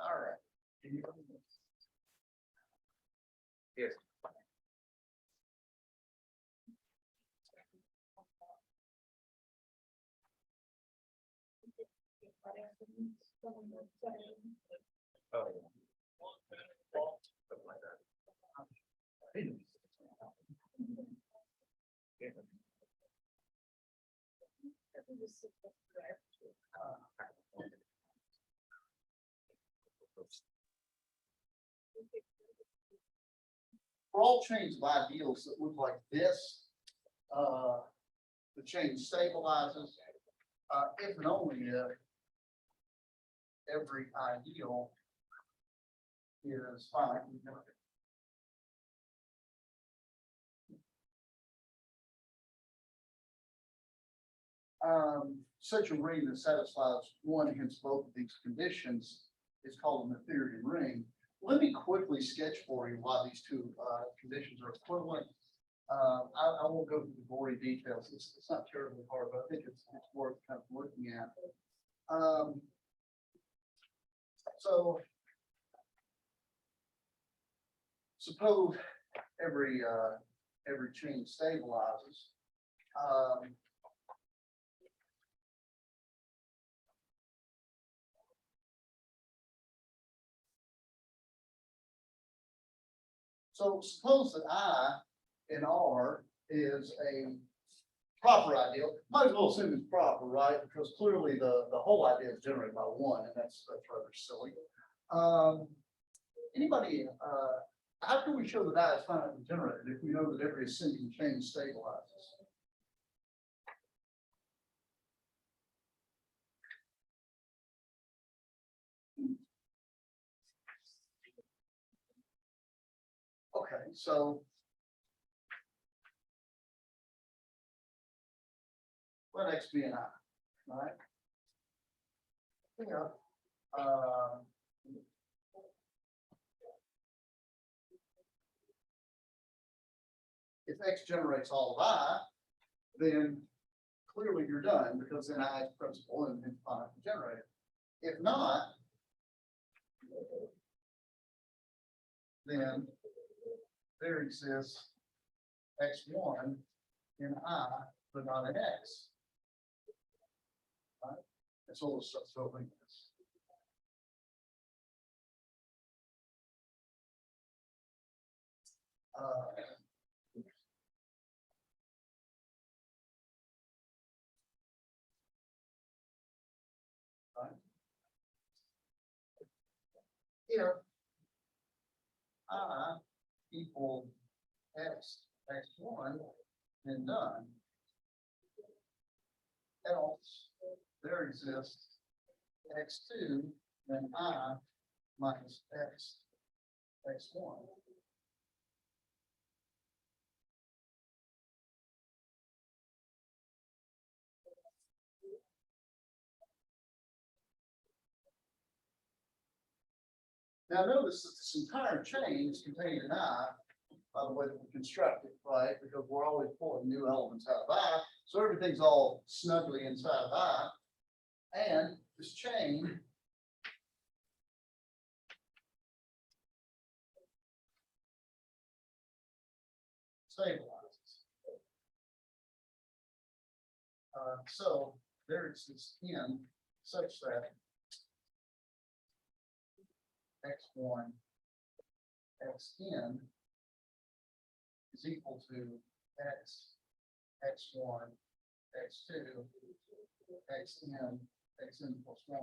All right. Yes. Oh. Something like that. For all chains of ideals that look like this, the chain stabilizes, if and only if every ideal is finitely generated. Such a ring that satisfies one against both of these conditions is called a Noetherian ring. Let me quickly sketch for you why these two conditions are equivalent. I won't go through the gory details. It's not terribly hard, but I think it's worth kind of looking at. So suppose every chain stabilizes. So suppose that I in R is a proper ideal. Might as well assume it's proper, right? Because clearly the whole idea is generated by one, and that's rather silly. Anybody, how can we show that I is finitely generated if we know that every ascending chain stabilizes? Okay, so let X be an I, right? Yeah. If X generates all of I, then clearly you're done because then I is principal and it's finitely generated. If not, then there exists X1 in I, but not in X. Right? And so we'll start solving this. Right? If I equal X1, then done. Else there exists X2, then I minus X1. Now notice that this entire chain is contained in I by the way that we construct it, right? Because we're always pulling new elements out of I, so everything's all snugly inside of I. And this chain stabilizes. So there exists N such that X1 Xn is equal to X1 X2 Xn plus 1.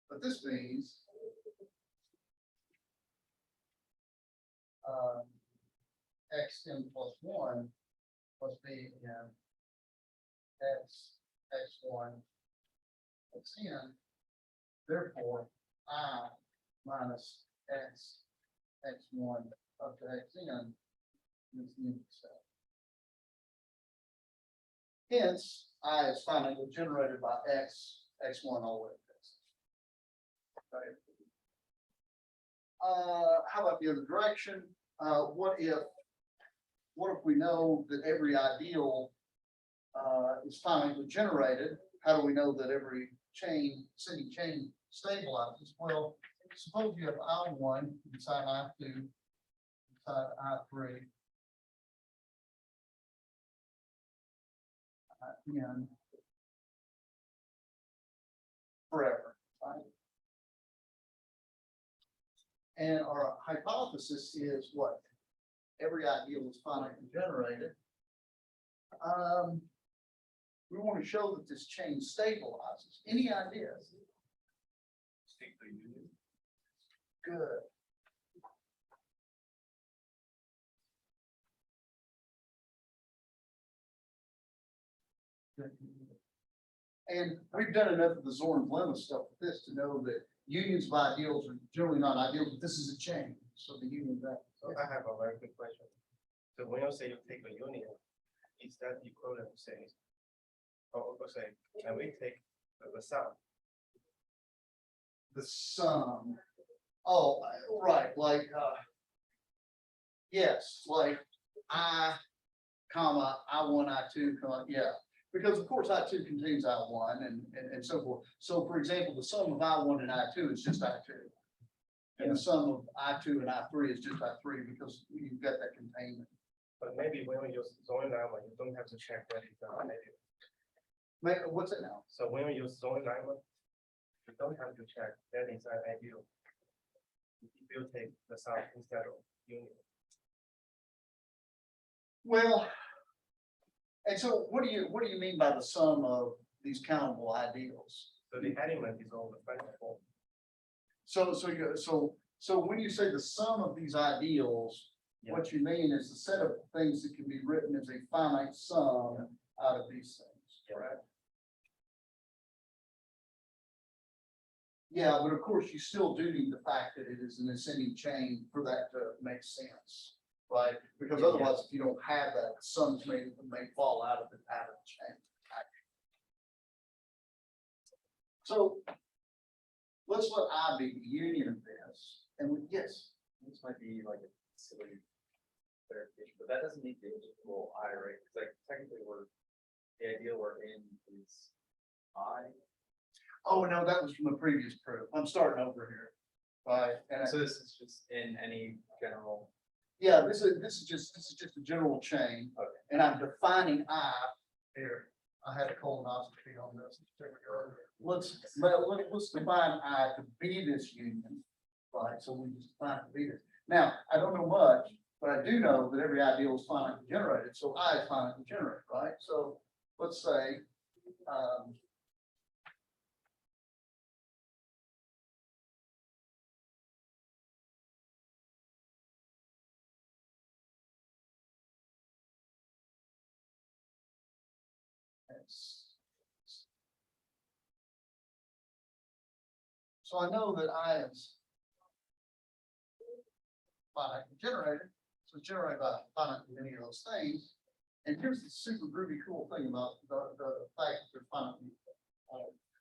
But this means Xn plus 1 must be in X1 Xn. Therefore, I minus X1 up to Xn is the unit cell. Hence, I is finally generated by X1 all the way to X. Okay. How about the other direction? What if we know that every ideal is finally generated? how do we know that every ascending chain stabilizes? Well, suppose you have I1 inside I2, inside I3. In forever, right? And our hypothesis is what? Every ideal is finitely generated. We want to show that this chain stabilizes. Any ideas? Good. And we've done enough of the Zorn's lemma stuff with this to know that unions of ideals are generally not ideal, but this is a chain. So the union that. So I have a very good question. So when you say you take a union, is that equivalent to say, or say, can we take the sum? The sum. Oh, right, like, yes, like I1, I2, yeah. Because of course, I2 contains I1 and so forth. So for example, the sum of I1 and I2 is just I2. And the sum of I2 and I3 is just I3 because you've got that containment. But maybe when we use zoning lemma, you don't have to check that it's an ideal. What's it now? So when we use zoning lemma, you don't have to check that is an ideal. If you take the sum instead of union. Well, and so what do you mean by the sum of these countable ideals? So the element is all the final form. So when you say the sum of these ideals, what you mean is the set of things that can be written as a finite sum out of these things, correct? Yeah, but of course, you still do need the fact that it is an ascending chain for that to make sense, right? Because otherwise, if you don't have that, sums may fall out of the chain. So let's let I be the union of this, and yes. This might be like a silly clarification, but that doesn't need to equal I, right? Because like technically the ideal we're in is I. Oh, no, that was from the previous proof. I'm starting over here. Right. And So this is just in any general. yeah, this is just a general chain. Okay. And I'm defining I here. I had a colonoscopy on this. Let's define I to be this union. Right. So we just define it to be this. Now, I don't know much, but I do know that every ideal is finitely generated. So I is finitely generated, right? So let's say so I know that I is finitely generated, so it's generated by finitely many of those things. And here's the super groovy cool thing about the fact that they're finitely.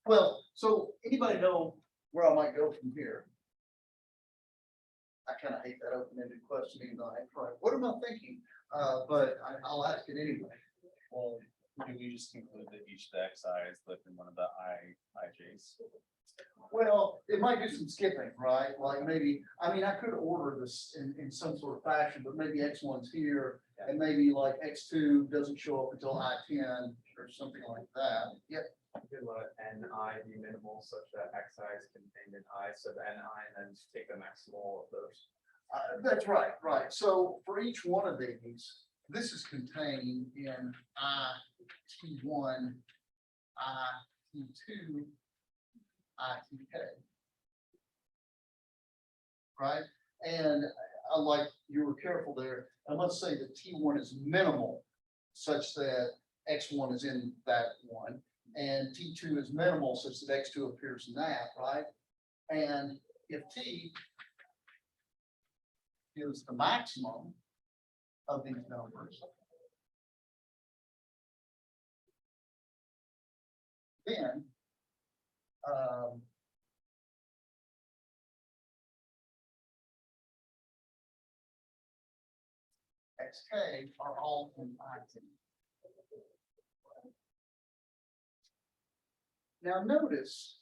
Well, so anybody know where I might go from here? I kind of hate that open-ended question, even though I ain't right. What am I thinking? But I'll ask it anyway. Well, do we just conclude that each of the xi is lived in one of the ij's? Well, it might do some skipping, right? Like maybe, I mean, I could order this in some sort of fashion, but maybe X1's here and maybe like X2 doesn't show up until I10 or something like that. Yep. You could let ni be minimal such that xi is contained in I, so the ni and then just take the maximal of those. That's right, right. So for each one of these, this is contained in I-T1, I-T2, I-T-K. Right? And like you were careful there, and let's say that T1 is minimal such that X1 is in that one, and T2 is minimal such that X2 appears in that, right? And if T is the maximum of these numbers, then XK are all in I. Now notice.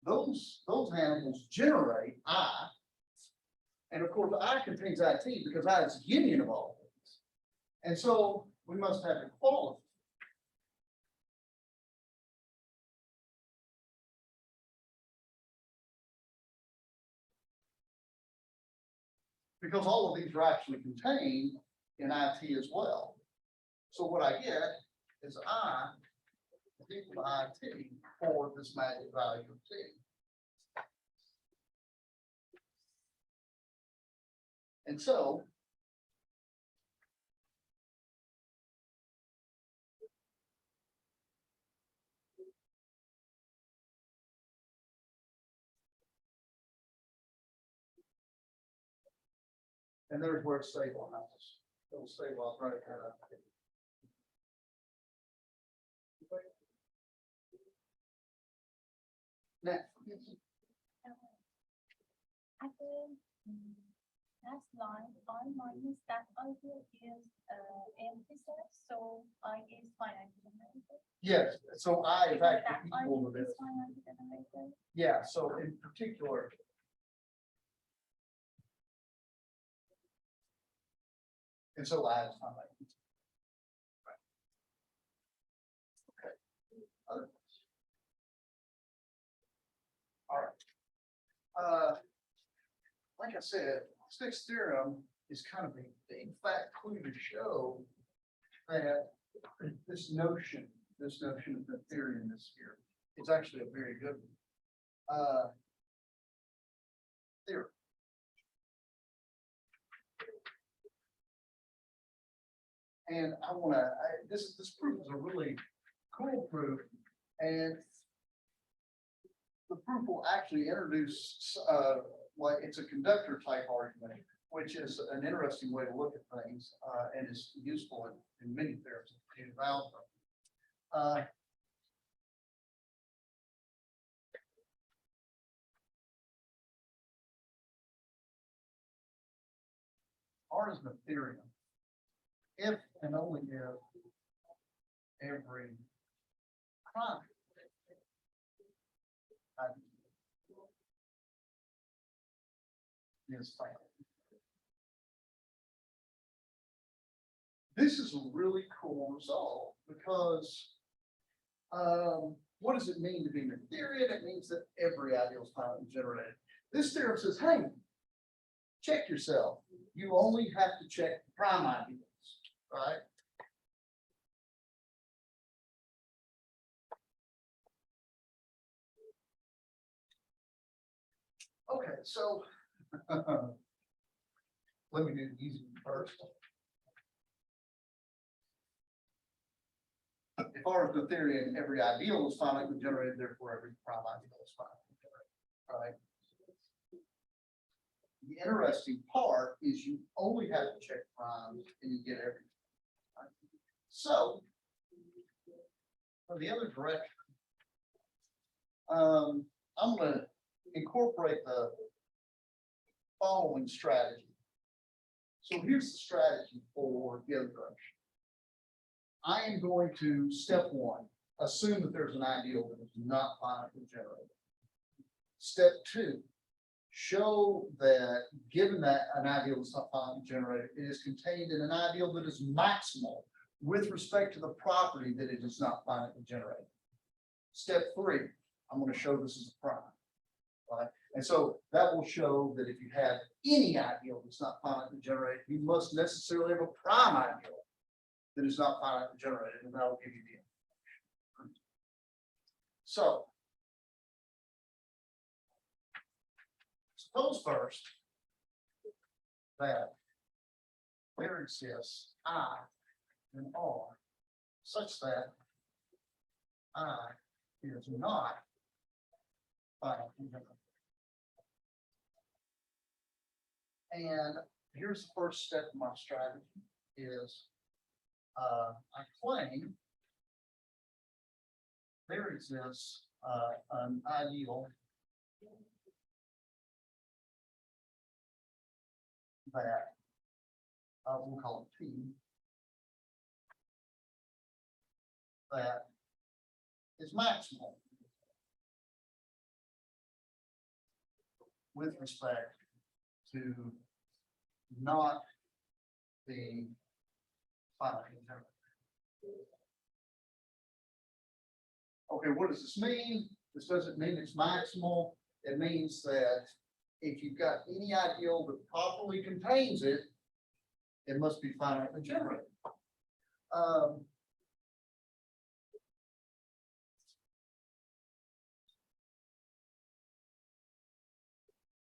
Those animals generate I. And of course, I contains IT because I is the union of all things. And so we must have equality. Because all of these are actually contained in IT as well. So what I get is I is equal to IT for this magic value of T. And so and there's where it's stabilizes. It'll stabilize right there. Now, At the last line, I minus that idea is empty set, so I is finite generated. yes, so I is That actually equal to idea this. is finite generated. Yeah, so in particular. And so I is finite. Okay. Other questions? All right. Like I said, Stick's theorem is kind of a big fat clue to show that this notion of the theory in this here is actually a very good one. Theory. And I want to, this proof is a really cool proof, and the proof will actually introduce, like it's a conductor type argument, which is an interesting way to look at things, and is useful in many theorems of computative algebra. R is Noetherian if and only if every prime is final. This is a really cool result because what does it mean to be Noetherian? It means that every ideal is finitely generated. This theorem says, hey, check yourself. You only have to check prime ideals, right? Okay, so let me do the easy one first. If R is Noetherian, every ideal is finitely generated, therefore every prime ideal is finitely generated, right? The interesting part is you only have to check primes and you get everything. Right? So, for the other direction, I'm going to incorporate the following strategy. So here's the strategy for the other direction. I am going to, step one, assume that there's an ideal that is not finitely generated. Step two, show that given that an ideal is not finitely generated, it is contained in an ideal that is maximal with respect to the property that it is not finitely generated. Step three, I'm going to show this is a prime. Right? And so that will show that if you have any ideal that's not finitely generated, you must necessarily have a prime ideal that is not finitely generated, and that will give you the information. So suppose first that there exists I and R such that I is not finitely generated. And here's the first step of my strategy is I claim there exists, an ideal that, we'll call it P, that is maximal with respect to not the finite interval. Okay, what does this mean? This doesn't mean it's maximal. It means that if you've got any ideal that properly contains it, it must be finitely generated.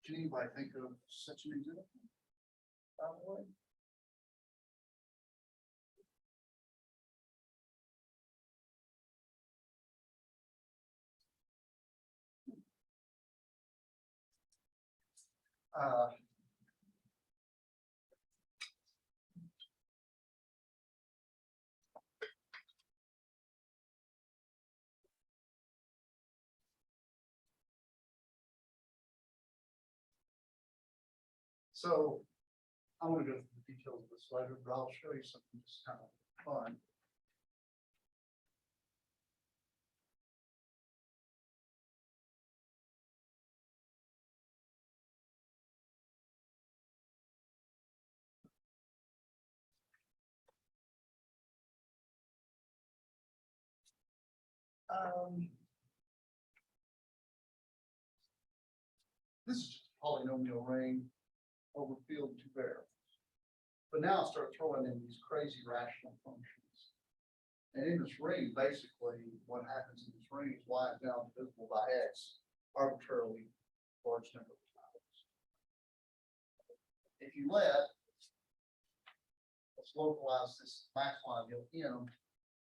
Can anybody think of such an example? By the way? So I'm gonna go through the details of this later, but I'll show you something just kind of fun. This is just a polynomial ring over field two variables. But now I start throwing in these crazy rational functions. And in this ring, basically, what happens in this ring is y is now divisible by x arbitrarily large number of times. If you let's localize this maximum ideal m,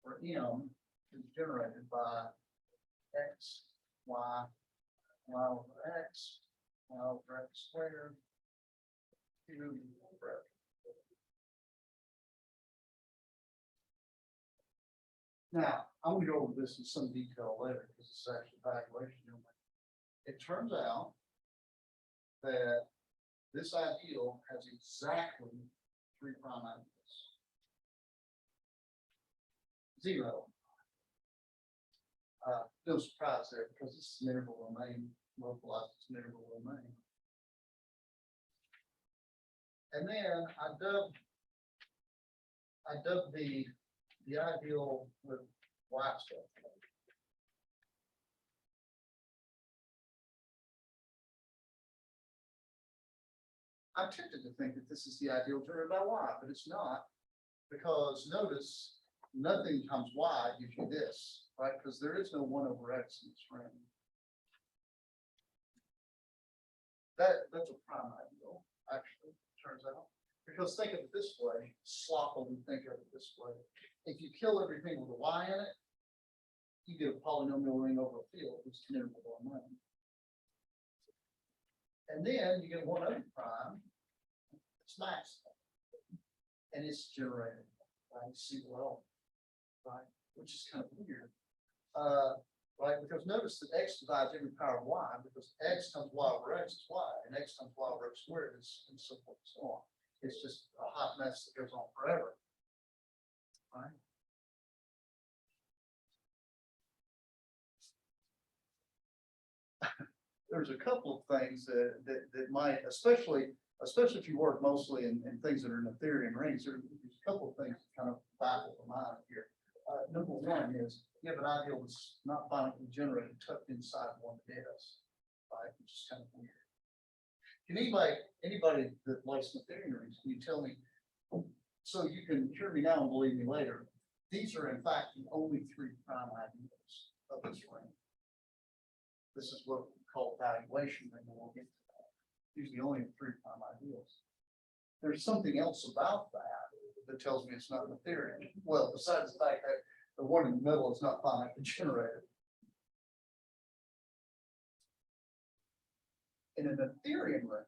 where m is generated by x, y over x, y over x squared, cubed over x. Now, I'm gonna go over this in some detail later because it's actually evaluation. It turns out that this ideal has exactly 3' ideals. 0. No surprise there because this is an integral domain, localized as an integral domain. And then I dubbed the ideal with y stuff. I'm tempted to think that this is the ideal generated by y, but it's not, because notice nothing times y gives you this, right? Because there is no 1 over x in this ring. That's a prime ideal, actually, turns out. Because think of it this way, sloppily think of it this way. If you kill everything with a y in it, you get a polynomial ring over a field, which is an integral domain. And then you get 1 over prime, it's maximal. And it's generated by C below, right? Which is kind of weird. Right, because notice that x divides every power of y, because x times y over x is y, and x times y over x squared is, and so forth and so on. It's just a hot mess that goes on forever. Right? There's a couple of things that might, especially if you work mostly in things that are Noetherian rings, there's a couple of things that kind of baffle the mind here. Number one is you have an ideal that's not finitely generated tucked inside one that is, right? Which is kind of weird. Can anybody that likes Noetherian rings, can you tell me, so you can hear me now and believe me later, these are in fact the only 3' ideals of this ring. This is what we call evaluation ring, and we'll get to that. Usually only 3' ideals. There's something else about that tells me it's not Noetherian. Well, besides the fact that the one in the middle is not finitely generated. In a Noetherian ring,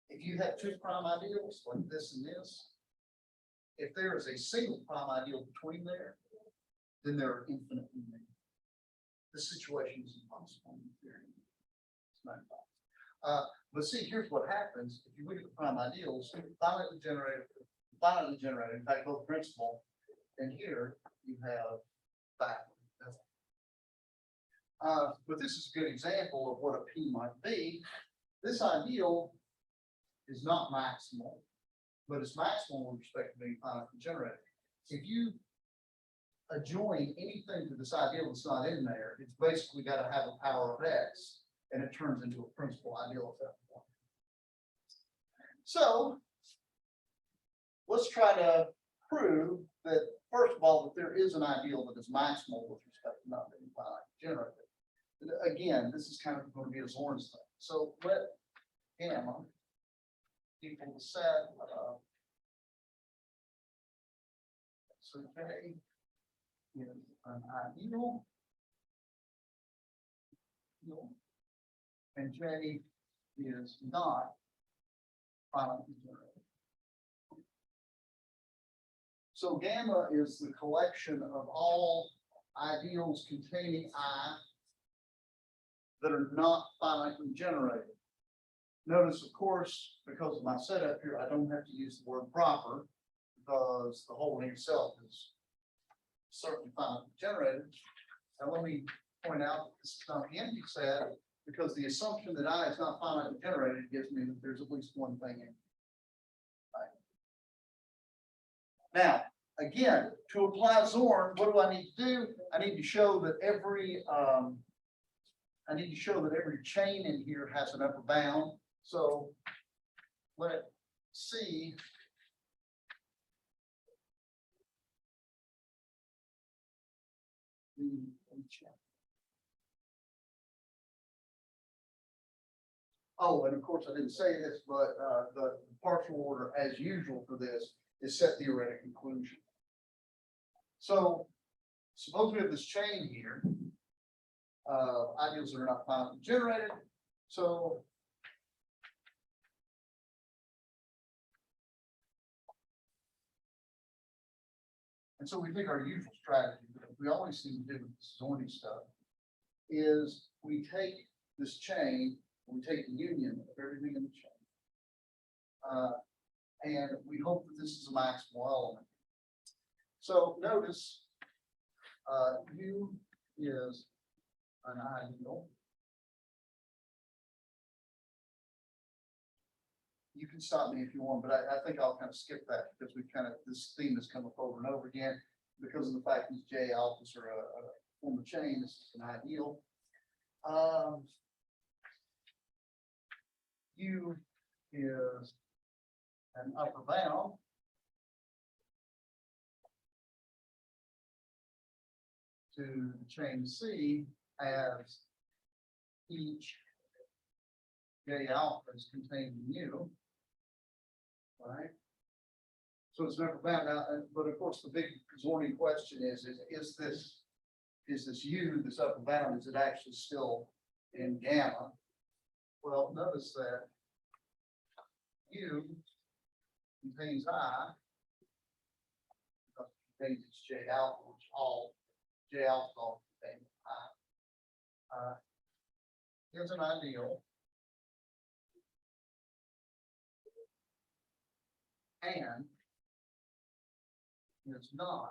if you have 2' ideals like this and this, if there is a single prime ideal between there, then there are infinite many. the situation is impossible in theory. It's not impossible. But see, here's what happens, if you look at the prime ideals, finitely generated, in fact, both principal, and here you have that. But this is a good example of what a P might be. This ideal is not maximal, but it's maximal with respect to being finitely generated. If you adjoin anything to this ideal that's not in there, it's basically got to have a power of X, and it turns into a principal ideal at that point. So let's try to prove that, first of all, that there is an ideal that is maximal with respect to not being finitely generated. Again, this is kind of going to be a Zorn's thing. So let gamma equal the set of so K is an ideal, and J is not finitely generated. So gamma is the collection of all ideals containing I that are not finitely generated. Notice, of course, because of my setup here, I don't have to use the word proper because the whole thing itself is certainly finitely generated. And let me point out that this is not the empty set because the assumption that I is not finitely generated gives me that there's at least one thing in. Right. Now, again, to apply Zorn, what do I need to do? I need to show that every chain in here has an upper bound. So let C oh, and of course I didn't say this, but the partial order as usual for this is set theoretic conclusion. So suppose we have this chain here. Ideals that are not finitely generated. So and so we think our usual strategy, that we always seem to do with this Zorny stuff, is we take this chain, we take the union of everything in the chain. And we hope that this is a maximal element. So notice U is an ideal. You can stop me if you want, but I think I'll kind of skip that because this theme has come up over and over again because of the fact these J alphas are a form of chain. This is an ideal. U is an upper bound. To the chain C as each J alpha is contained in U, right? So it's never bound out, but of course the big Zorny question is this U, this upper bound, is it actually still in gamma? Well, notice that U contains I, because it contains its J alpha, which all J alpha all contain I. Here's an ideal. And it's not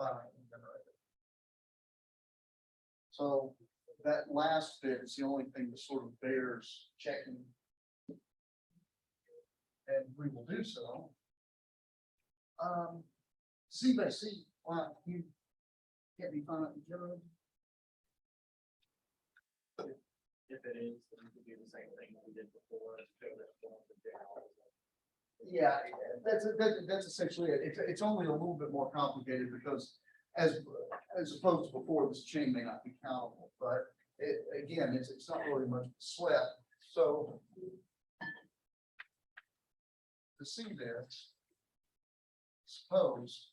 finitely generated. So that last bit is the only thing that sort of bears checking. And we will do so. C by C, wow, you can't be finitely generated. If it is, then we could do the same thing we did before. Yeah, that's essentially it. It's only a little bit more complicated because as opposed to before, this chain may not be countable, but again, it's not really much of a sweat. So to see this, suppose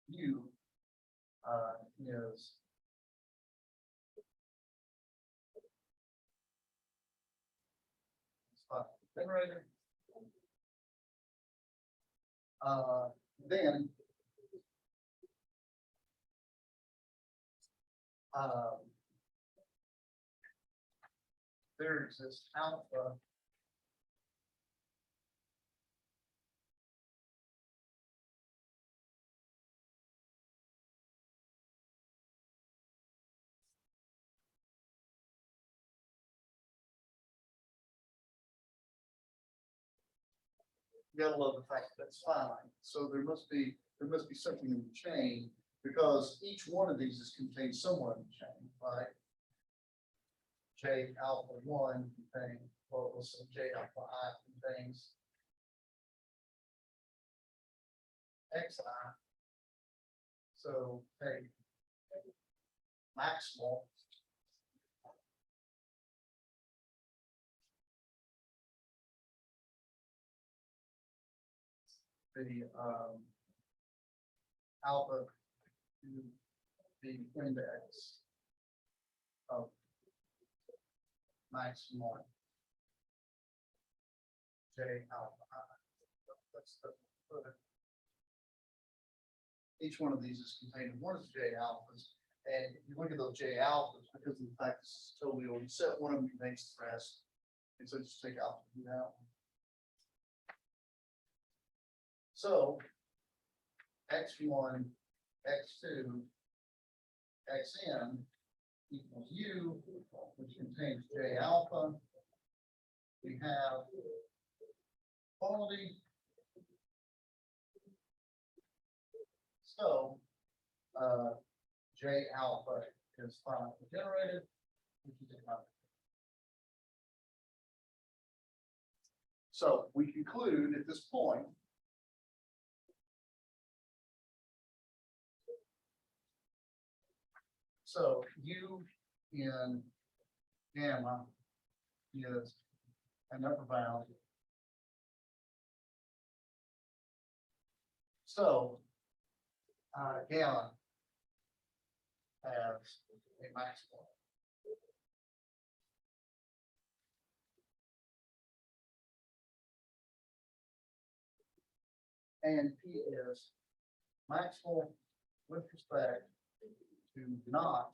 U is generator. Then there exists alpha. You gotta love the fact that it's finite, so there must be something in the chain, because each one of these is contained somewhere in the chain, right? J alpha one contains, well, let's say J alpha I contains Xi. So, hey, maximal. The alpha to the index of maximal J alpha I. That's the, each one of these is contained in one of the J alphas. And if you look at those J alphas, because of the fact this is totally already set, one of them contains the rest. And so just take alpha and do that one. So X1, X2, Xn equals U, which contains J alpha. We have quality. So J alpha is finally generated, which is a constant. So we conclude at this point so U in gamma is an upper bound. So gamma has a maximum. And P is maximal with respect to not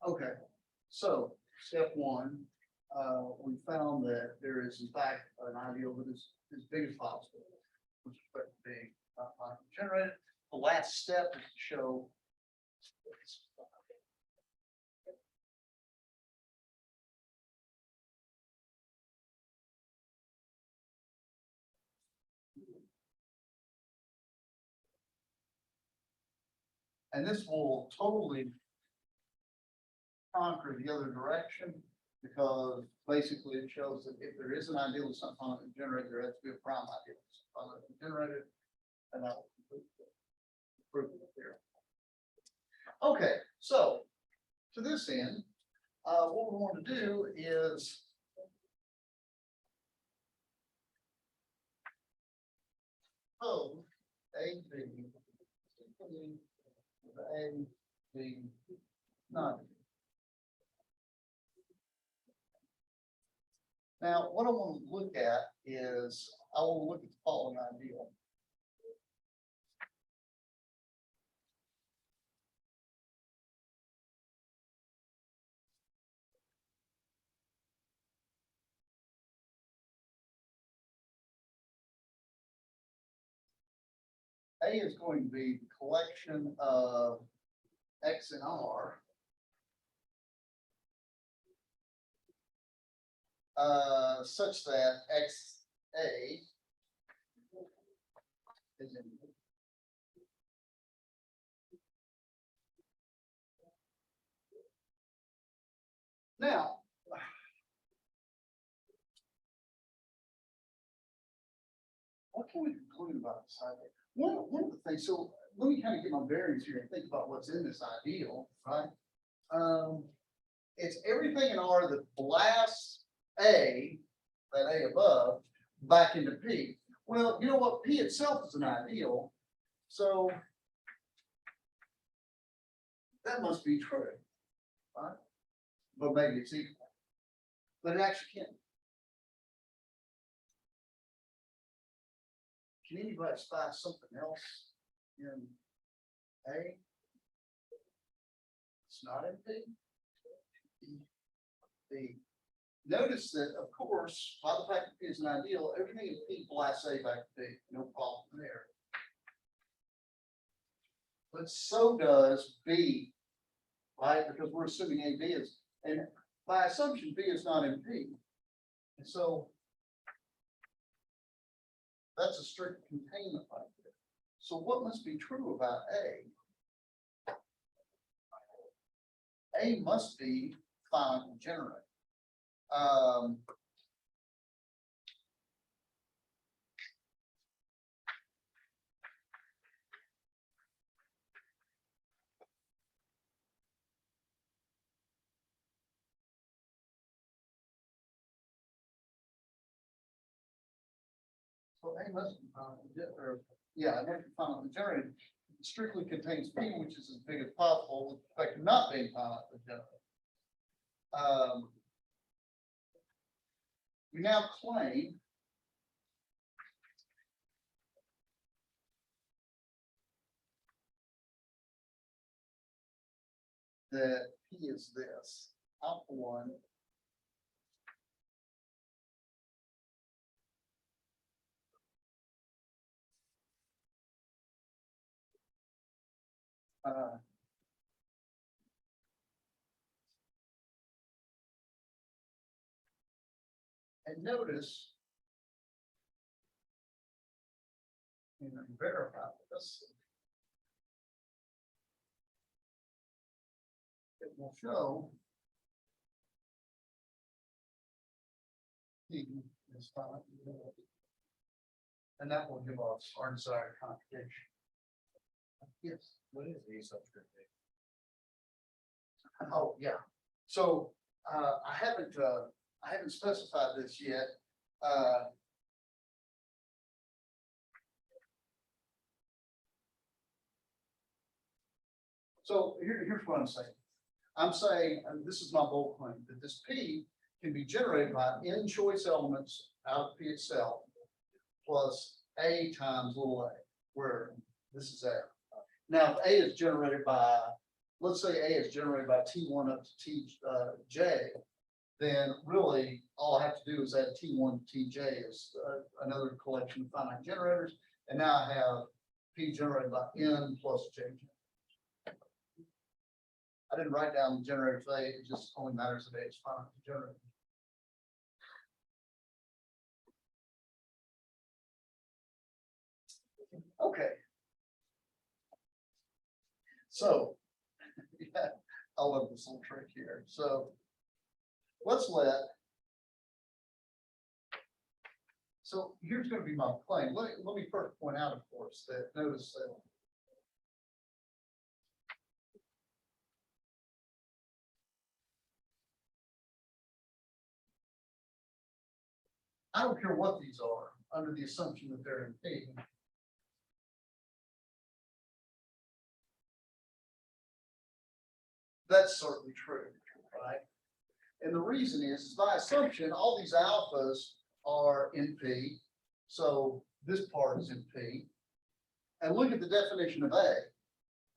okay, so step one, we found that there is in fact an ideal that is as big as possible, with respect to being generated. The last step is to show and this will totally conquer the other direction, because basically it shows that if there is an ideal of some finite generated, there has to be a prime ideal of some finite generated, and that will complete the proof of the theorem. Okay, so to this end, what we want to do is code A, B, A, B, not. Now, what I want to look at is, I want to look at the following ideal. A is going to be the collection of X and R. Such that XA is in. Now, what can we conclude about this idea? One of the things, so let me kind of get my bearings here and think about what's in this ideal, right? It's everything in R that blasts A that A above, back into P. Well, you know what? P itself is an ideal, so that must be true, right? But maybe it's equal. But it actually can't. Can anybody spy something else in A? It's not in P. B. Notice that, of course, by the fact that P is an ideal, everything in P blasts A back to B, no problem there. But so does B, right? Because we're assuming A, B is, and by assumption, B is not in P. And so that's a strict containment right there. So what must be true about A? A must be finitely generated. So A must be it must be finitely generated. It strictly contains P, which is as big as possible, with respect to not being finitely generated. We now claim that P is this, alpha 1 and notice, and verify this, it will show P is finitely generated. And that will give us our desired computation. Yes. What is the subscript? Oh, yeah. So, I haven't specified this yet. So here's what I'm saying. I'm saying, and this is my bold claim, that this P can be generated by n choice elements out of P itself plus A times little a, where this is A. Now, if A is generated by, let's say A is generated by T1 up to Tj, then really all I have to do is add T1 to Tj is another collection of finite generators. And now I have P generated by N plus Jj. I didn't write down the generator for A, it just only matters if A is finite generated. Okay. So, yeah, I love this little trick here. So let's so here's going to be my claim. Let me first point out, of course, that notice that I don't care what these are under the assumption that they're in P. That's certainly true, right? And the reason is by assumption, all these alphas are in P. So this part is in P. And look at the definition of A.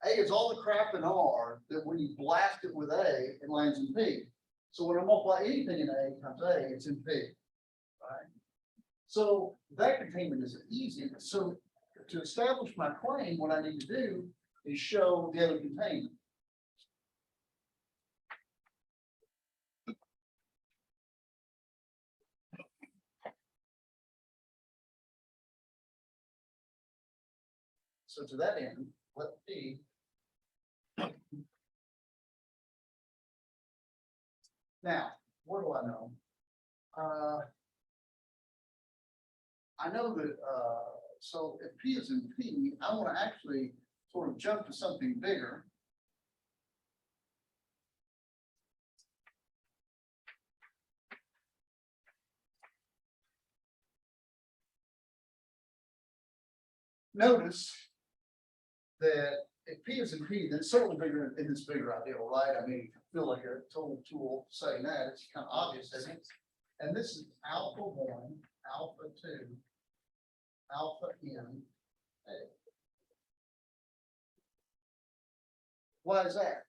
A is all the crap in R that when you blast it with A, it lands in P. So when I multiply anything in A times A, it's in P, right? So that containment is easy. So to establish my claim, what I need to do is show the other containment. So to that end, let P now, what do I know? I know that, so if P is in P, I want to actually sort of jump to something bigger. notice that if P is in P, then it's certainly bigger in this bigger ideal, right? I mean, I feel like a total tool saying that, it's kind of obvious, isn't it? And this is alpha one, alpha two, alpha n, A. Why is that?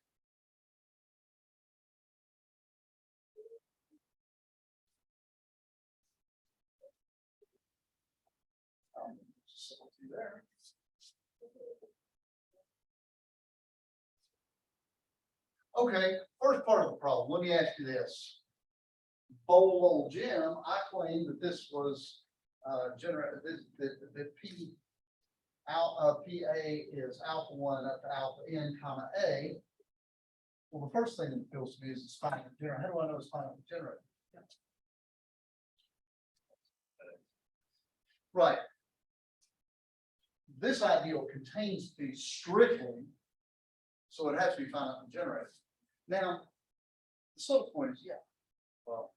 Just do there. Okay, first part of the problem, let me ask you this. Bold old Jim, I claim that this was generated, that P PA is alpha one up to alpha n comma A. Well, the first thing that feels to me is it's finite generated. How do I know it's finite generated? Right. This ideal contains P strictly, so it has to be finitely generated. Now, the subtle point is, yeah, Well,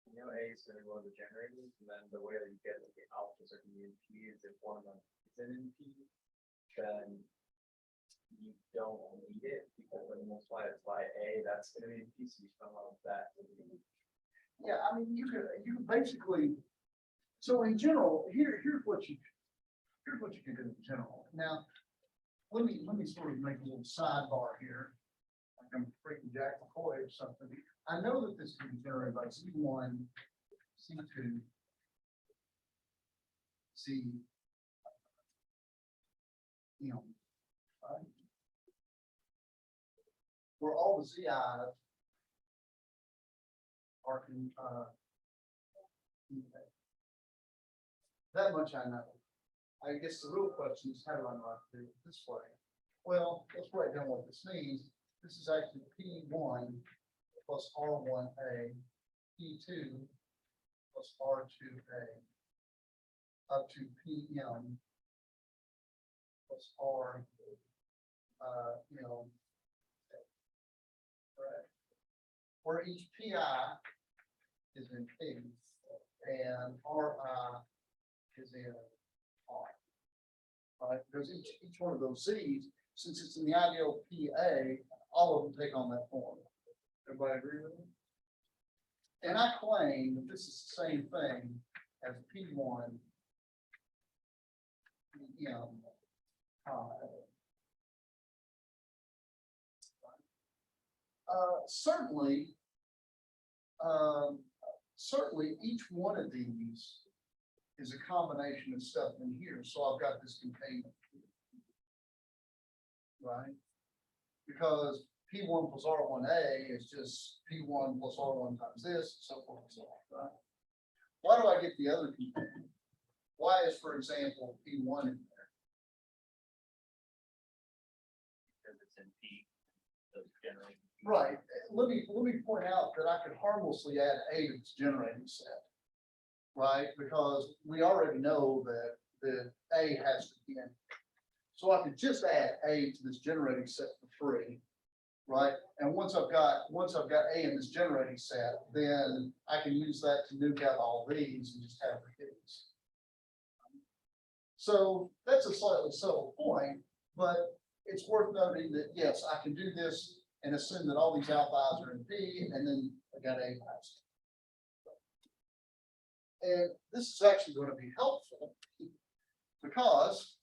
you know, A is gonna go to the generators, and then the way that you get the alphas are gonna be in P is if one of them isn't in P, then you don't need it, because when you multiply it by A, that's gonna be in P, so you come out of that. yeah, I mean, you could basically, so in general, here's what you can do in general. Now, let me sort of make a little sidebar here. Like I'm freaking Jack McCoy or something. I know that this can be generated by C1, C2, C, right? Where all the ZIs are in, that much I know. I guess the real question is, how do I know how to do it this way? Well, let's write down what this means. This is actually P1 plus R1A, P2 plus R2A, up to PM plus R, right? Where each PI is in P and RI is in R. Right, because each one of those Z's, since it's in the ideal PA, all of them take on that form. Everybody agree with me? And I claim that this is the same thing as P1, certainly each one of these is a combination of stuff in here. So I've got this containment, right? Because P1 plus R1A is just P1 plus R1 times this, so forth and so on, right? Why do I get the other containment? Why is, for example, P1 in there? Because it's in P, those generating. Right. Let me point out that I could harmlessly add A to this generating set. Right, because we already know that A has to be in. So I could just add A to this generating set for free, right? And once I've got A in this generating set, then I can use that to nuke out all these and just have the kids. So that's a slightly subtle point, but it's worth noting that yes, I can do this and assume that all these alphas are in P, and then I got A passed. And this is actually going to be helpful because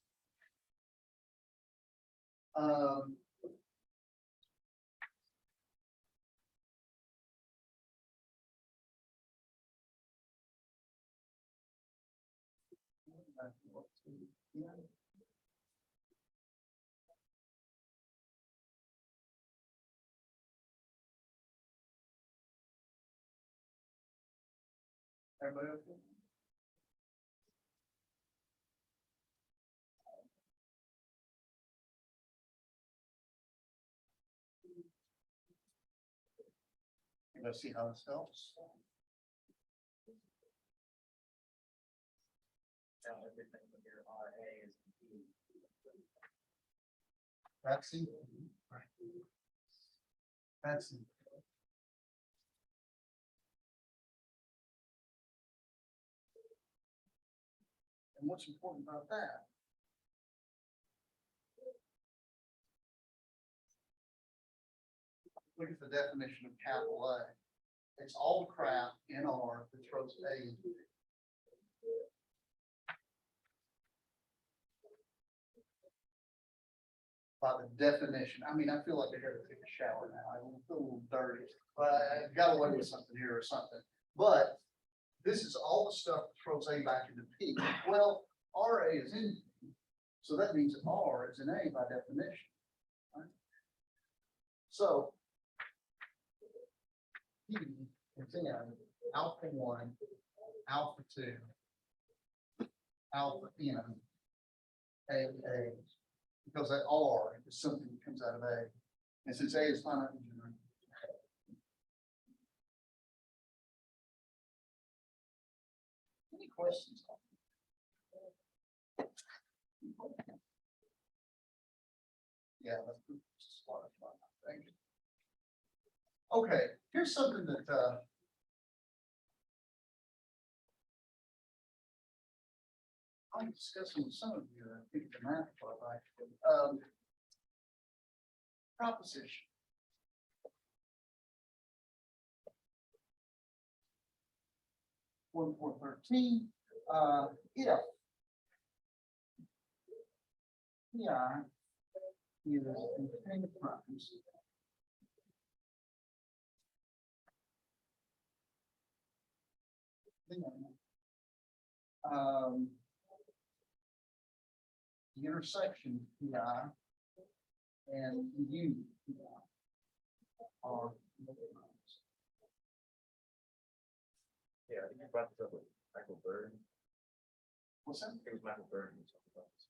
everybody okay? Let's see how this helps. Now everything with your RA is in P. That's it. That's it. And what's important about that look at the definition of capital A. It's all the crap in R that throws A into B. By the definition, I mean, I feel like I gotta take a shower now, I feel a little dirty, but I got away with something here or something. But this is all the stuff that throws A back into P. Well, RA is in P, so that means R is in A by definition. Right? So P is in alpha one, alpha two, alpha N, A, because that R is something that comes out of A. And since A is finite engineering. Any questions? Yeah. That's just a lot of fun. Thank you. Okay, here's something that, I'm discussing with some of you, I think the math part, actually, proposition. One, 413, if. Yeah. Is contained primes. The intersection PI and the union PI are. Yeah, I think you brought this up with Michael Bird. What's that? It was Michael Bird who talked about this.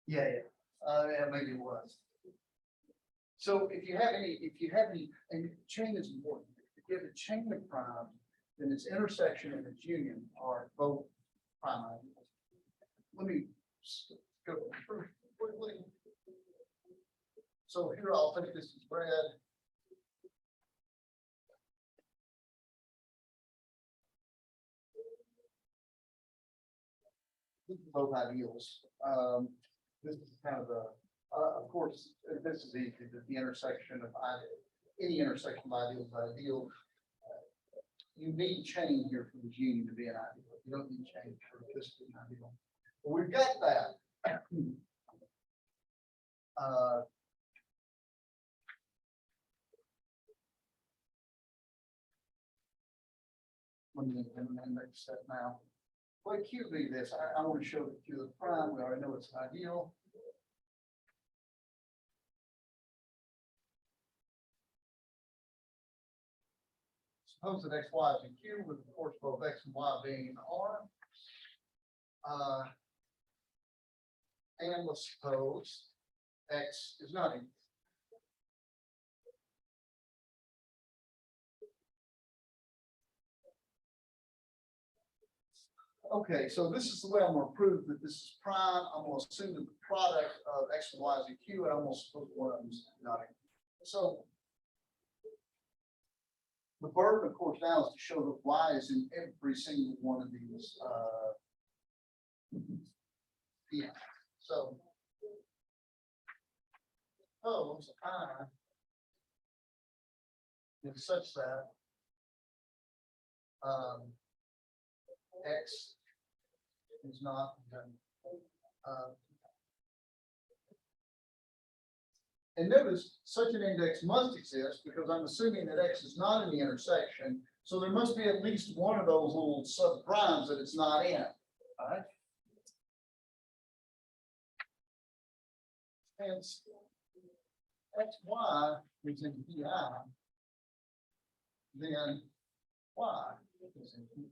Yeah, yeah, maybe it was. So if you have any, and chain is important, if you have a chain of primes, then its intersection and its union are both prime ideals. Let me go through quickly. So here I'll take this as red. Both ideals. This is kind of a, of course, this is the intersection of any intersection of ideals is ideal. You need change here for this union to be an ideal. You don't need change for this to be an ideal. But we've got that. Let me next step now. Well, Q be this. I want to show that Q is prime. We already know it's ideal. Suppose that X, Y is in Q, with of course both X and Y being in R. And let's suppose X is not in. Okay, so this is the way I'm going to prove that this is prime. I'm going to assume that the product of X and Y is in Q, and I'm going to suppose one of them is not in. So the burden, of course, now is to show that Y is in every single one of these PI. So suppose I is such that X is not and notice such an index must exist because I'm assuming that X is not in the intersection. So there must be at least one of those little subprimes that it's not in. All right. And XY is in PI, then Y is in PI.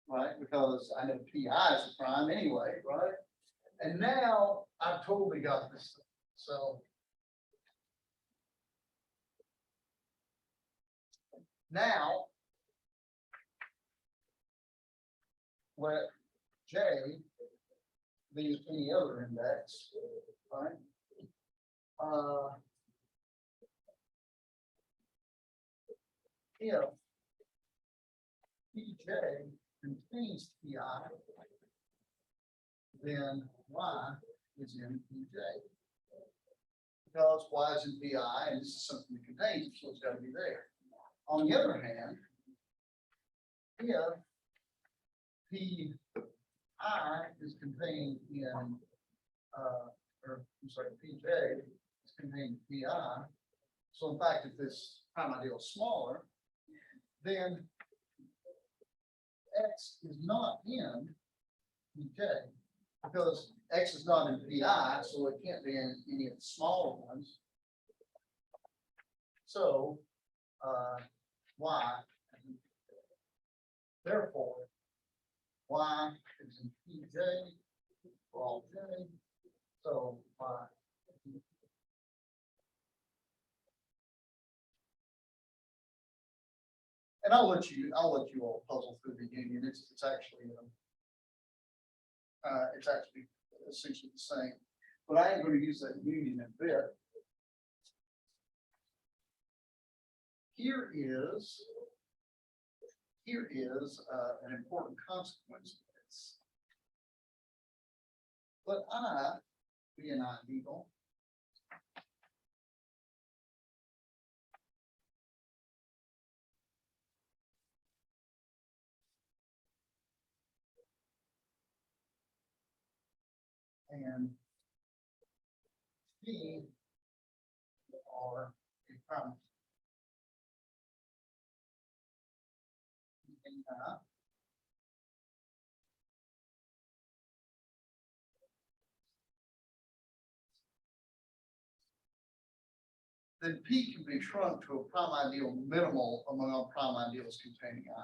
Right, because I know PI is a prime anyway, right? And now I've totally got this. So now let J be any other index, right? If PJ contains PI, then Y is in PJ. because Y is in PI, and this is something that contains it, so it's gotta be there. On the other hand, if PI is contained in, or I'm sorry, PJ is contained in PI, so in fact, if this prime ideal is smaller, then X is not in PJ, because X is not in PI, so it can't be in any of the smaller ones. So, Y, therefore, Y is in PJ for all J, so Y. And I'll let you all puzzle through the union. It's actually essentially the same, but I am going to use that union in a bit. Here is an important consequence of this. Let I be an ideal. And P are a prime. Then P can be shrunk to a prime ideal minimal among all prime ideals containing I.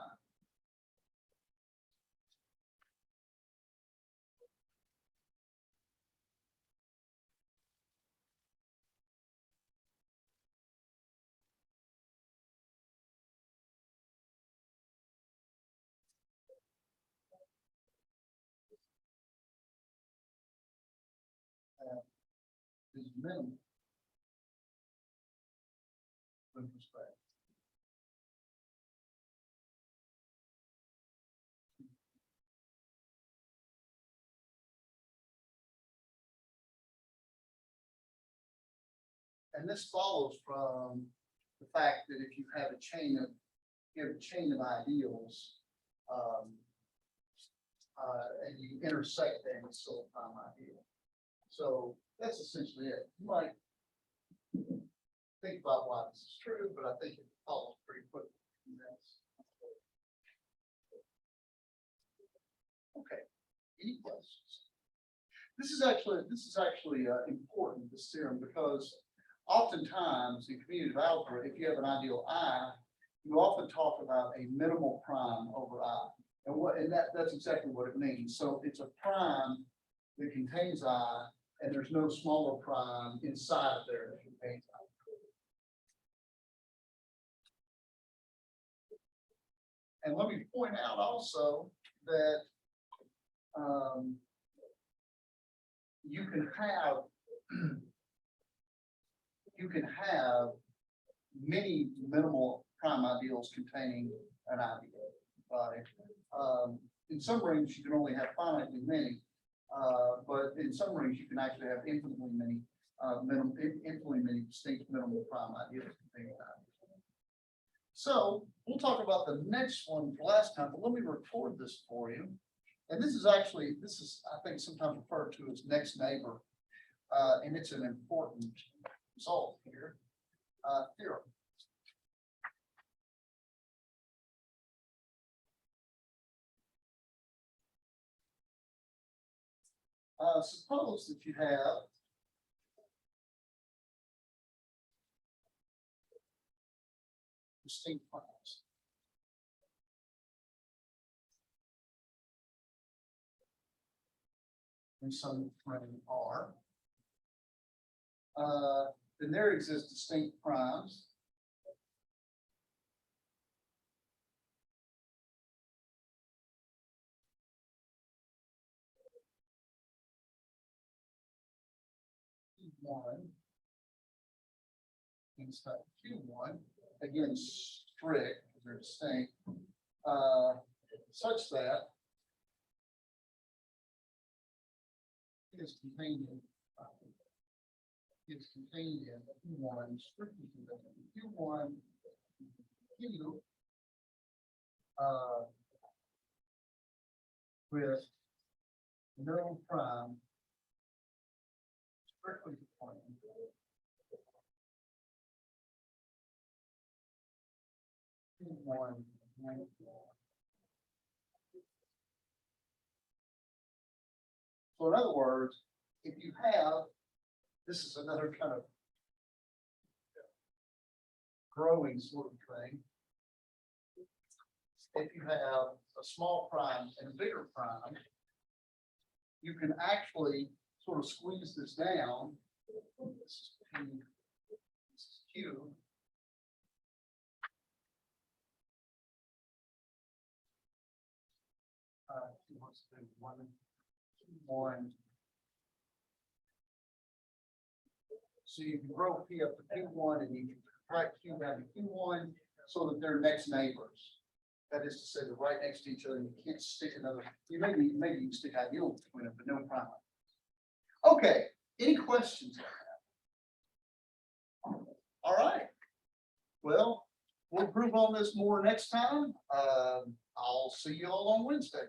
Is minimal with respect. And this follows from the fact that if you have a chain of ideals, and you intersect them, it's still a prime ideal. So that's essentially it. You might think about why this is true, but I think it follows pretty quickly from this. Okay, any questions? This is actually important, this theorem, because oftentimes in commutative algebra, if you have an ideal I, you often talk about a minimal prime over I. And that's exactly what it means. So it's a prime that contains I, and there's no smaller prime inside of there that contains I. And let me point out also that you can have many minimal prime ideals containing an ideal, right? In some rings, you can only have finitely many, but in some rings, you can actually have infinitely many distinct minimal prime ideals containing an ideal. So we'll talk about the next one for last time, but let me record this for you. And this is I think sometimes referred to as next neighbor, and it's an important result here. Theorem. Suppose that you have distinct primes. In some ring R. Then there exist distinct primes. Q1 inside Q1, again strict because they're distinct, such that is contained in is contained in Q1, strictly contained in Q1, Q, with no prime strictly defined. Q1, so in other words, if you have, this is another kind of growing sort of thing. If you have a small prime and a bigger prime, you can actually sort of squeeze this down. This is P, this is Q. He wants to do one. So you can grow P up to Q1 and you can contract Q down to Q1 so that they're next neighbors. That is to say, they're right next to each other, and you can't stick another, maybe you can stick ideal between them, but no prime. Okay, any questions? All right. Well, we'll improve on this more next time. I'll see you all on Wednesday.